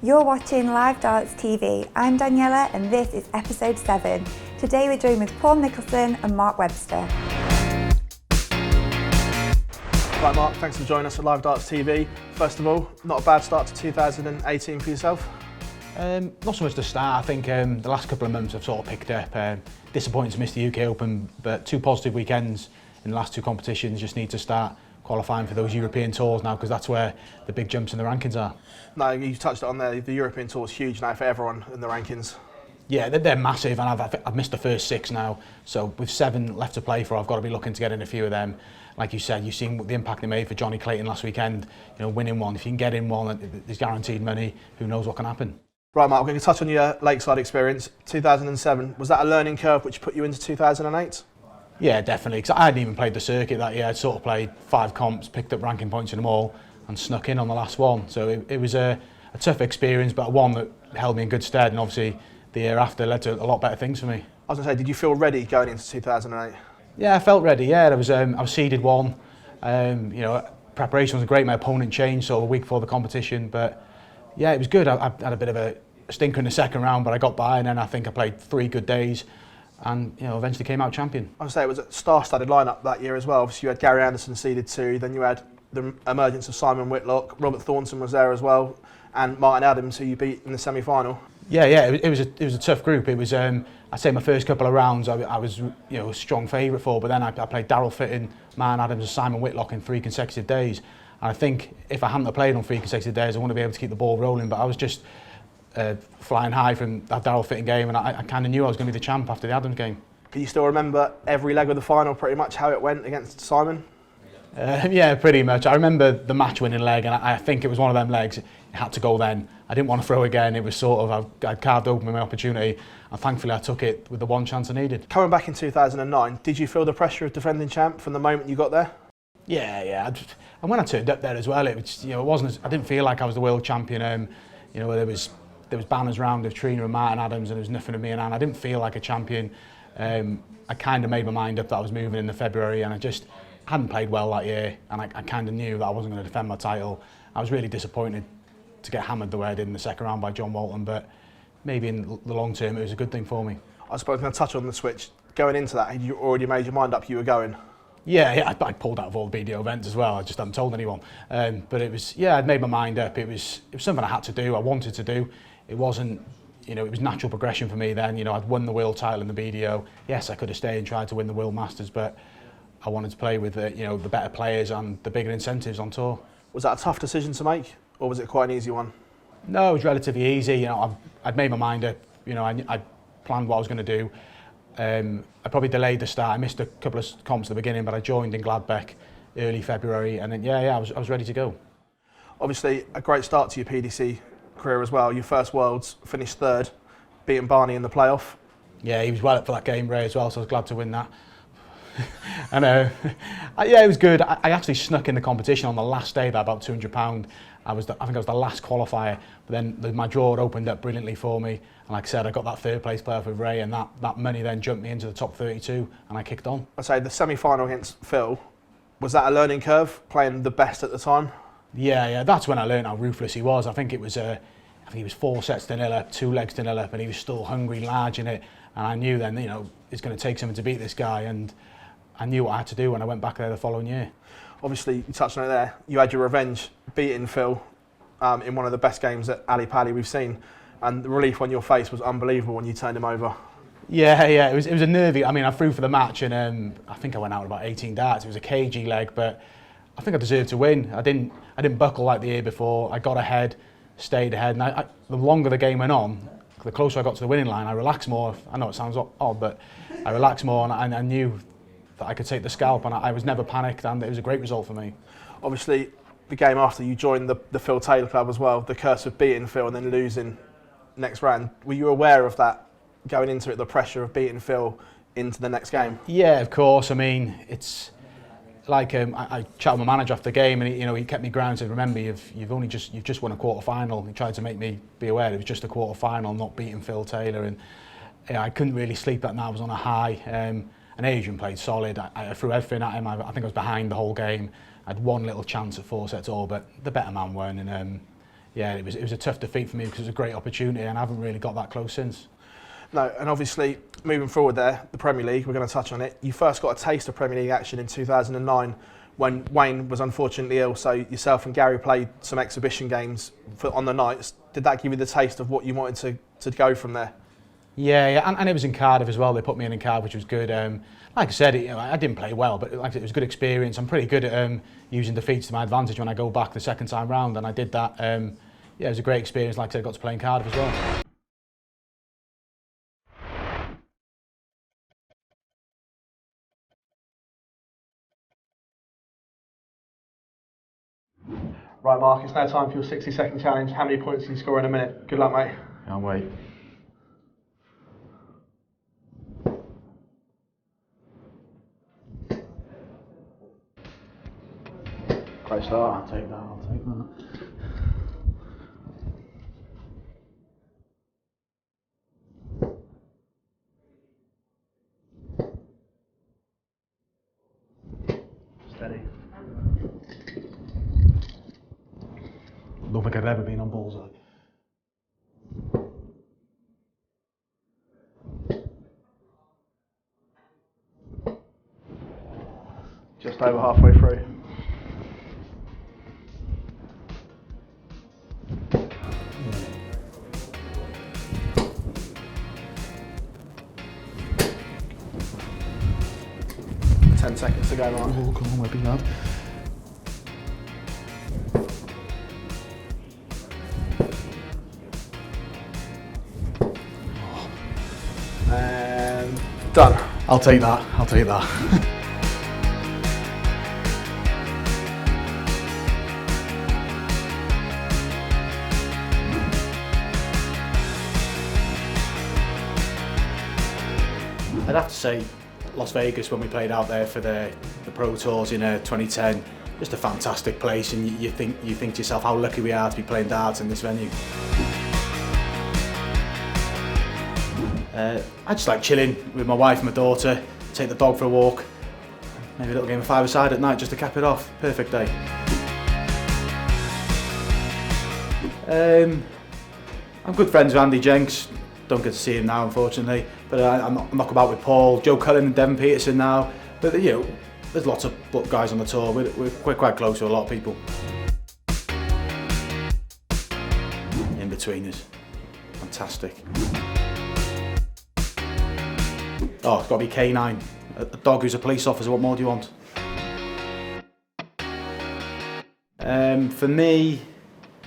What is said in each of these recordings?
You're watching Live Darts TV. I'm Daniella and this is episode 7. Today we're joined with Paul Nicholson and Mark Webster. Right Mark, thanks for joining us at Live Darts TV. First of all, not a bad start to 2018 for yourself? Not so much the start. I think the last couple of months I've sort of picked up. Disappointed to miss the UK Open, but 2 positive weekends in the last 2 competitions. Just need to start qualifying for those European tours now, because that's where the big jumps in the rankings are. No, you touched on there. The European tour is huge now for everyone in the rankings. Yeah, they're massive, and I've missed the first 6 now. So with 7 left to play for, I've got to be looking to get in a few of them. Like you said, you've seen the impact they made for Johnny Clayton last weekend. You know, winning one. If you can get in one, there's guaranteed money. Who knows what can happen? Right, Mark, we're going to touch on your Lakeside experience. 2007, was that a learning curve which put you into 2008? Yeah, definitely, because I hadn't even played the circuit that year. I'd sort of played 5 comps, picked up ranking points in them all, and snuck in on the last one. So it was a tough experience, but one that held me in good stead, and obviously the year after led to a lot better things for me. I was going to say, did you feel ready going into 2008? Yeah, I felt ready. Yeah, I was seeded 1. You know, preparation was great. My opponent changed sort of a week before the competition, but yeah, it was good. I had a bit of a stinker in the second round, but I got by, and then I think I played 3 good days, and you know, eventually came out champion. I would say it was a star-studded lineup that year as well. Obviously, you had Gary Anderson seeded 2, then you had the emergence of Simon Whitlock, Robert Thornton was there as well, and Martin Adams, who you beat in the semi-final. Yeah, it was a tough group. It was I'd say my first couple of rounds I was a strong favourite for, but then I played Daryl Fitton, Martin Adams, and Simon Whitlock in 3 consecutive days. And I think if I hadn't have played on 3 consecutive days, I wouldn't be able to keep the ball rolling. But I was just flying high from that Daryl Fitton game, and I kind of knew I was going to be the champ after the Adams game. Can you still remember every leg of the final, pretty much how it went against Simon? Yeah, pretty much. I remember the match-winning leg, and I think it was one of them legs. It had to go then. I didn't want to throw again. It was sort of, I'd carved open my opportunity, and thankfully I took it with the 1 chance I needed. Coming back in 2009, did you feel the pressure of defending champ from the moment you got there? Yeah. And when I turned up there as well, it was, it wasn't. I didn't feel like I was the world champion. There was banners round of Trina and Martin Adams, and there was nothing of me and Anne. I didn't feel like a champion. I kind of made my mind up that I was moving in the February, and I just hadn't played well that year, and I kind of knew that I wasn't going to defend my title. I was really disappointed to get hammered the way I did in the second round by John Walton, but maybe in the long term it was a good thing for me. I suppose I'm going to touch on the switch. Going into that, had you already made your mind up you were going? Yeah, I pulled out of all the BDO events as well. I just hadn't told anyone. But it was, I'd made my mind up. It was something I had to do. I wanted to do. It wasn't, it was natural progression for me then. I'd won the world title in the BDO. Yes, I could have stayed and tried to win the World Masters, but I wanted to play with the better players and the bigger incentives on tour. Was that a tough decision to make, or was it quite an easy one? No, it was relatively easy. I'd made my mind up. I planned what I was going to do. I probably delayed the start. I missed a couple of comps at the beginning, but I joined in Gladbeck early February, and then I was ready to go. Obviously, a great start to your PDC career as well. Your first Worlds, finished 3rd, beating Barney in the playoff. Yeah, he was well up for that game, Ray, as well, so I was glad to win that. I know. It was good. I actually snuck in the competition on the last day by about £200. I think I was the last qualifier, but then my draw opened up brilliantly for me, and like I said, I got that 3rd place playoff with Ray, and that money then jumped me into the top 32, and I kicked on. I'd say the semi-final against Phill, was that a learning curve, playing the best at the time? Yeah, that's when I learned how ruthless he was. I think he was 4 sets to 0 up, 2 legs to 0 up, and he was still hungry, large in it, and I knew then, it's going to take something to beat this guy, and I knew what I had to do when I went back there the following year. Obviously, you touched on it there, you had your revenge beating Phill in one of the best games at Ali Pali we've seen, and the relief on your face was unbelievable when you turned him over. Yeah, it was a nervy. I threw for the match, and I think I went out with about 18 darts. It was a cagey leg, but I think I deserved to win. I didn't buckle like the year before. I got ahead, stayed ahead, and the longer the game went on, the closer I got to the winning line, I relaxed more. I know it sounds odd, but I relaxed more, and I knew that I could take the scalp, and I was never panicked, and it was a great result for me. Obviously, the game after you joined the Phill Taylor Club as well, the curse of beating Phill and then losing next round. Were you aware of that going into it, the pressure of beating Phill into the next game? Yeah, of course. It's like I chatted with my manager after the game, and he kept me grounded. Said, remember, you've just won a quarter final. He tried to make me be aware it was just a quarter final, not beating Phill Taylor, and I couldn't really sleep that night. I was on a high. And Adrian played solid. I threw everything at him. I think I was behind the whole game. I had 1 little chance at 4 sets all, but the better man won, and yeah, it was a tough defeat for me because it was a great opportunity and I haven't really got that close since. No, and obviously moving forward there, the Premier League, we're going to touch on it. You first got a taste of Premier League action in 2009 when Wayne was unfortunately ill, so yourself and Gary played some exhibition games on the nights. Did that give you the taste of what you wanted to go from there? Yeah, and it was in Cardiff as well. They put me in Cardiff, which was good. Like I said, I didn't play well, but like I said, it was a good experience. I'm pretty good at using defeats to my advantage when I go back the second time round, and I did that. Yeah, it was a great experience. Like I said, I got to play in Cardiff as well. Right, Mark, it's now time for your 60-second challenge. How many points can you score in a minute? Good luck, mate. Can't wait. Great start. I'll take that. Steady. I don't think I've ever been on bullseye. Just over halfway through. Mm. 10 seconds to go, Mark. Oh, come on, Webby lad. And done. I'll take that. I'd have to say Las Vegas when we played out there for the Pro Tours in 2010, just a fantastic place, and you think to yourself how lucky we are to be playing darts in this venue. I just like chilling with my wife and my daughter, take the dog for a walk, maybe a little game of five-a-side at night just to cap it off. Perfect day. I'm good friends with Andy Jenks. Don't get to see him now, unfortunately, but I knock about with Paul, Joe Cullen and Devon Peterson now. But you know, there's lots of guys on the tour. We're quite close to a lot of people. In between us, fantastic. Oh, it's got to be K9, a dog who's a police officer. What more do you want? For me,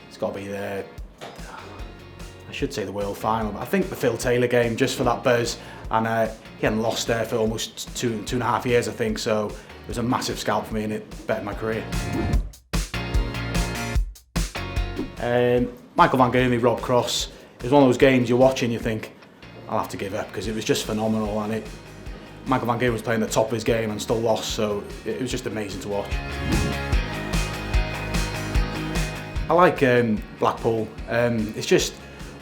it's got to be I should say the World Final, but I think the Phill Taylor game, just for that buzz, and he hadn't lost there for almost two and a half years, I think, so it was a massive scalp for me and it bettered my career. Michael Van Gerwen, Rob Cross, it was one of those games you're watching, you think, I'll have to give up, because it was just phenomenal, and Michael Van Gerwen was playing the top of his game and still lost, so it was just amazing to watch. I like Blackpool. It's just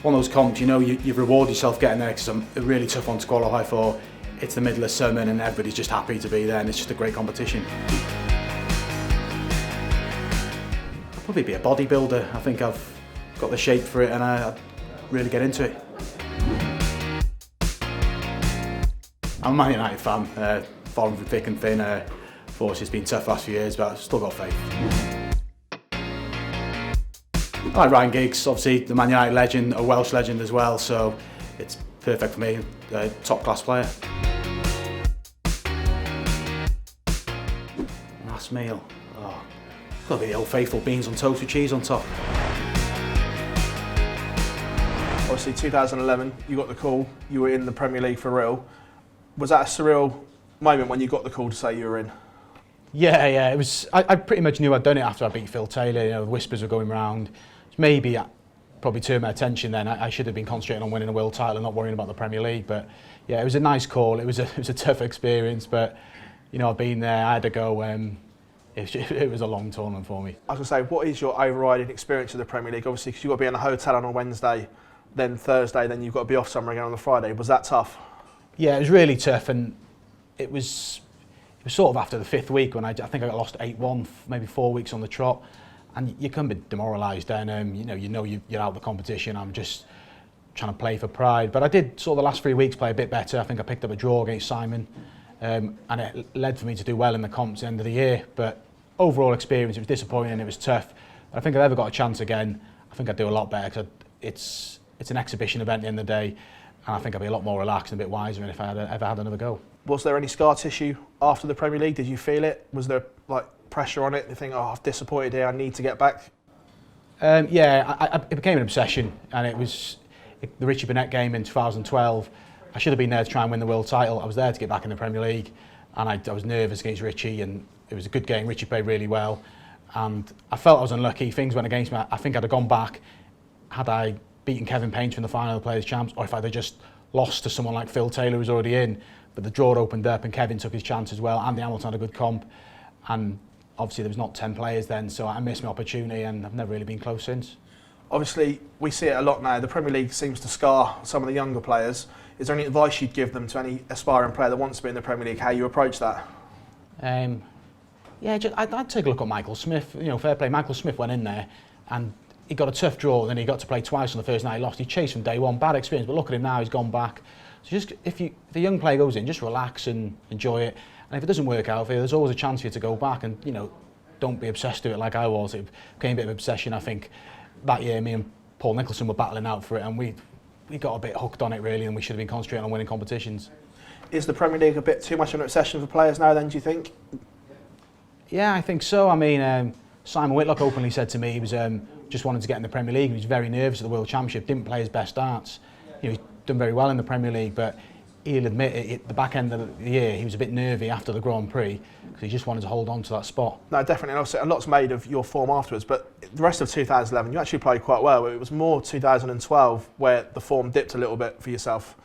one of those comps, you know, you reward yourself getting there because it's a really tough one to qualify for. It's the middle of summer and everybody's just happy to be there, and it's just a great competition. I'll probably be a bodybuilder. I think I've got the shape for it and I'd really get into it. I'm a Man United fan, following through thick and thin. Of course, it's been tough last few years, but I've still got faith. I like Ryan Giggs, obviously the Man United legend, a Welsh legend as well, so it's perfect for me, a top class player. Last meal, got to be the old faithful beans on toast with cheese on top. Obviously 2011, you got the call, you were in the Premier League for real. Was that a surreal moment when you got the call to say you were in? Yeah, it was. I pretty much knew I'd done it after I beat Phill Taylor. You know, the whispers were going round. Maybe probably turned my attention then. I should have been concentrating on winning a world title and not worrying about the Premier League. But yeah, it was a nice call. It was a tough experience, but you know, I've been there. I had to go. It was a long tournament for me. I was going to say, what is your overriding experience of the Premier League? Obviously, because you've got to be in a hotel on a Wednesday, then Thursday, then you've got to be off somewhere again on the Friday. Was that tough? Yeah, it was really tough, and it was sort of after the fifth week when I think I got lost 8-1, maybe 4 weeks on the trot, and you can be demoralised. And you know you're out of the competition. I'm just trying to play for pride. But I did sort of the last 3 weeks play a bit better. I think I picked up a draw against Simon, and it led for me to do well in the comps at the end of the year. But overall experience, it was disappointing. It was tough. But I think if I ever got a chance again, I think I'd do a lot better, because it's an exhibition event at the end of the day, and I think I'd be a lot more relaxed and a bit wiser than if I had ever had another go. Was there any scar tissue after the Premier League? Did you feel it? Was there like pressure on it? You think, oh, I've disappointed here, I need to get back? Yeah, it became an obsession, and it was the Richie Burnett game in 2012. I should have been there to try and win the world title. I was there to get back in the Premier League, and I was nervous against Richie, and it was a good game. Richie played really well, and I felt I was unlucky. Things went against me. I think I'd have gone back had I beaten Kevin Painter in the final of the Players' Champs, or if I'd have just lost to someone like Phill Taylor, who was already in. But the draw opened up, and Kevin took his chance as well. Andy Hamilton had a good comp, and obviously there was not 10 players then, so I missed my opportunity, and I've never really been close since. Obviously, we see it a lot now. The Premier League seems to scar some of the younger players. Is there any advice you'd give them, to any aspiring player that wants to be in the Premier League, how you approach that? Yeah, I'd take a look at Michael Smith. You know, fair play. Michael Smith went in there, and he got a tough draw, and then he got to play twice on the first night. He lost. He chased from day one. Bad experience, but look at him now. He's gone back. So just if a young player goes in, just relax and enjoy it. And if it doesn't work out for you, there's always a chance for you to go back. And don't be obsessed with it like I was. It became a bit of an obsession. I think that year, me and Paul Nicholson were battling out for it, and we got a bit hooked on it really, and we should have been concentrating on winning competitions. Is the Premier League a bit too much of an obsession for players now then, do you think? Yeah, I think so. I mean, Simon Whitlock openly said to me he was just wanted to get in the Premier League. He was very nervous at the World Championship, didn't play his best darts. He's done very well in the Premier League, but he'll admit it, at the back end of the year he was a bit nervy after the Grand Prix, because he just wanted to hold on to that spot. No, definitely, and obviously a lot's made of your form afterwards, but the rest of 2011 you actually played quite well. It was more 2012 where the form dipped a little bit for yourself.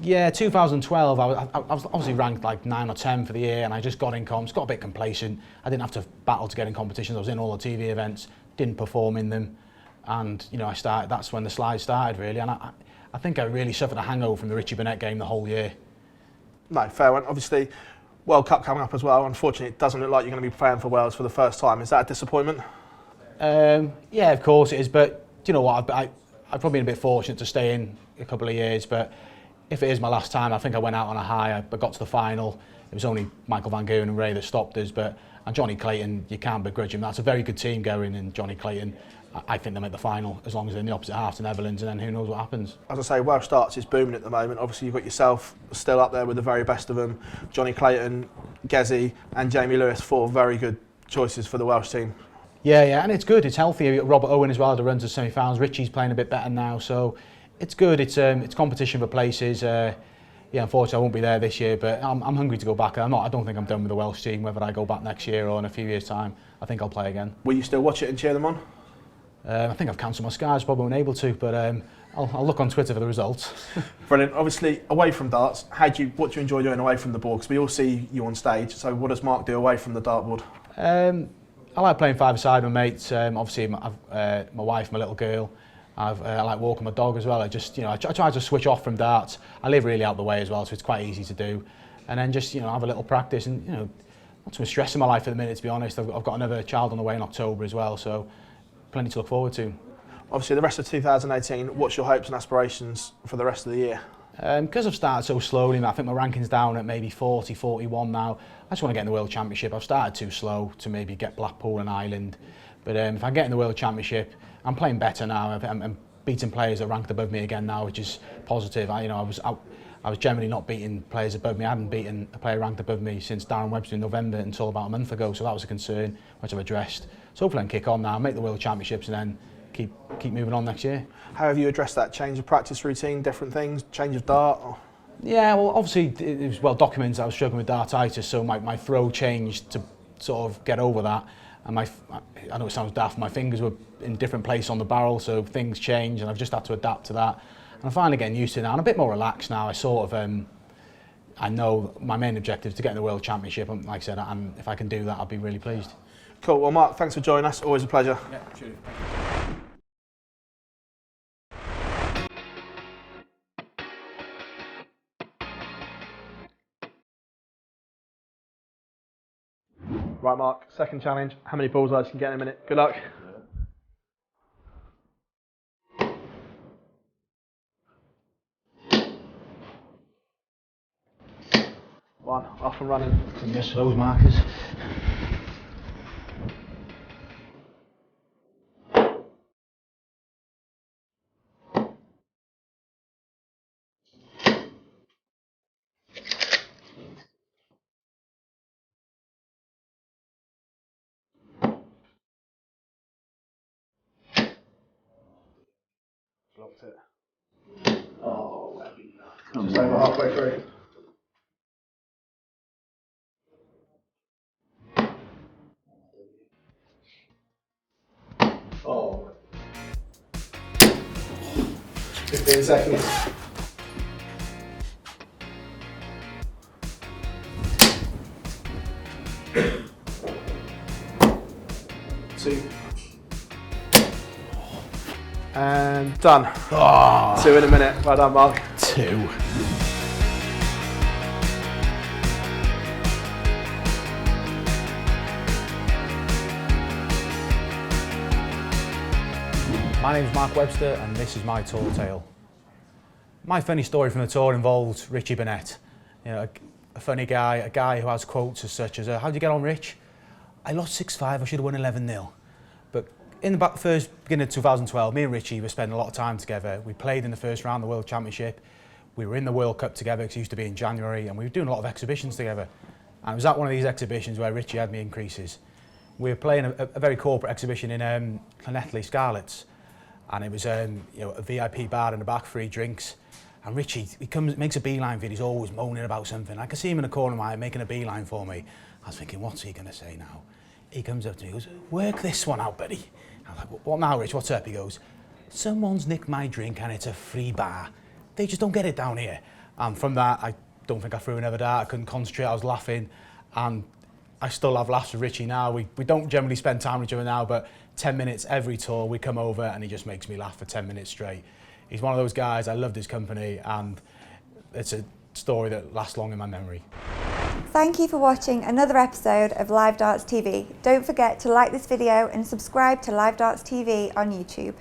Yeah, 2012 I was obviously ranked like 9 or 10 for the year, and I just got in comps, got a bit complacent. I didn't have to battle to get in competitions. I was in all the TV events, didn't perform in them, and that's when the slide started really, and I think I really suffered a hangover from the Richie Burnett game the whole year. No, fair one. Obviously, World Cup coming up as well. Unfortunately, it doesn't look like you're going to be playing for Wales for the first time. Is that a disappointment? Yeah, of course it is, but do you know what? I've probably been a bit fortunate to stay in a couple of years, but if it is my last time, I think I went out on a high. I got to the final. It was only Michael Van Gogh and Ray that stopped us, and Johnny Clayton, you can't begrudge him. That's a very good team going, and Johnny Clayton, I think they'll make the final as long as they're in the opposite half to Netherlands, and then who knows what happens. As I say, Welsh darts is booming at the moment. Obviously, you've got yourself still up there with the very best of them. Johnny Clayton, Gezi and Jamie Lewis, 4 very good choices for the Welsh team. Yeah, and it's good. It's healthy. Robert Owen as well to run to semi-finals. Richie's playing a bit better now, so it's good. It's competition for places. Yeah, unfortunately I won't be there this year, but I'm hungry to go back. I don't think I'm done with the Welsh team. Whether I go back next year or in a few years' time, I think I'll play again. Will you still watch it and cheer them on? I think I've cancelled my Skies, probably unable to, but I'll look on Twitter for the results. Brilliant. Obviously, away from darts, what do you enjoy doing away from the board? Because we all see you on stage, so what does Mark do away from the dartboard? I like playing five-a-side with mates. Obviously, my wife, my little girl. I like walking my dog as well. I try to switch off from darts. I live really out the way as well, so it's quite easy to do. And then just have a little practice, and not too much stress in my life at the minute, to be honest. I've got another child on the way in October as well, so plenty to look forward to. Obviously, the rest of 2018, what's your hopes and aspirations for the rest of the year? Because I've started so slowly, I think my ranking's down at maybe 40, 41 now. I just want to get in the World Championship. I've started too slow to maybe get Blackpool and Ireland. But if I get in the World Championship, I'm playing better now. I'm beating players that ranked above me again now, which is positive. I was generally not beating players above me. I hadn't beaten a player ranked above me since Darren Webster in November until about a month ago, so that was a concern, which I've addressed. So hopefully I can kick on now, make the World Championships, and then keep moving on next year. How have you addressed that? Change of practice routine, different things, change of dart? Or? Yeah, well, obviously it was well documented I was struggling with dartitis, so my throw changed to sort of get over that. And I know it sounds daft, my fingers were in a different place on the barrel, so things changed, and I've just had to adapt to that. And I'm finally getting used to it now, and I'm a bit more relaxed now. I know my main objective is to get in the World Championship, and like I said, and if I can do that, I'll be really pleased. Cool. Well, Mark, thanks for joining us. Always a pleasure. Yeah, sure. Right, Mark, second challenge. How many bullseyes can you get in a minute? Good luck. One, off and running. Yes, those markers. Blocked it. Oh, just over halfway through. Oh. 15 seconds. Two. And done. Oh. 2 in a minute. Well done, Mark. 2. My name's Mark Webster and this is my tour tale. My funny story from the tour involved Richie Burnett. You know, a funny guy, a guy who has quotes as such as, "How'd you get on, Rich? I lost 6-5, I should have won 11-0. But in the first beginning of 2012, me and Richie were spending a lot of time together. We played in the first round of the World Championship. We were in the World Cup together, because it used to be in January, and we were doing a lot of exhibitions together. And it was at one of these exhibitions where Richie had me in creases. We were playing a very corporate exhibition in Llanelli Scarlets. And it was a VIP bar in the back, free drinks. And Richie, he makes a beeline for it. He's always moaning about something. I can see him in the corner of my eye making a beeline for me. I was thinking, what's he going to say now? He comes up to me, he goes, "Work this one out, buddy." I was like, "What now, Rich? What's up?" He goes, "Someone's nicked my drink and it's a free bar. They just don't get it down here." And from that, I don't think I threw another dart. I couldn't concentrate. I was laughing. And I still have laughs with Richie now. We don't generally spend time with each other now, but 10 minutes every tour, we come over and he just makes me laugh for 10 minutes straight. He's one of those guys, I loved his company, and it's a story that lasts long in my memory. Thank you for watching another episode of Live Darts TV. Don't forget to like this video and subscribe to Live Darts TV on YouTube.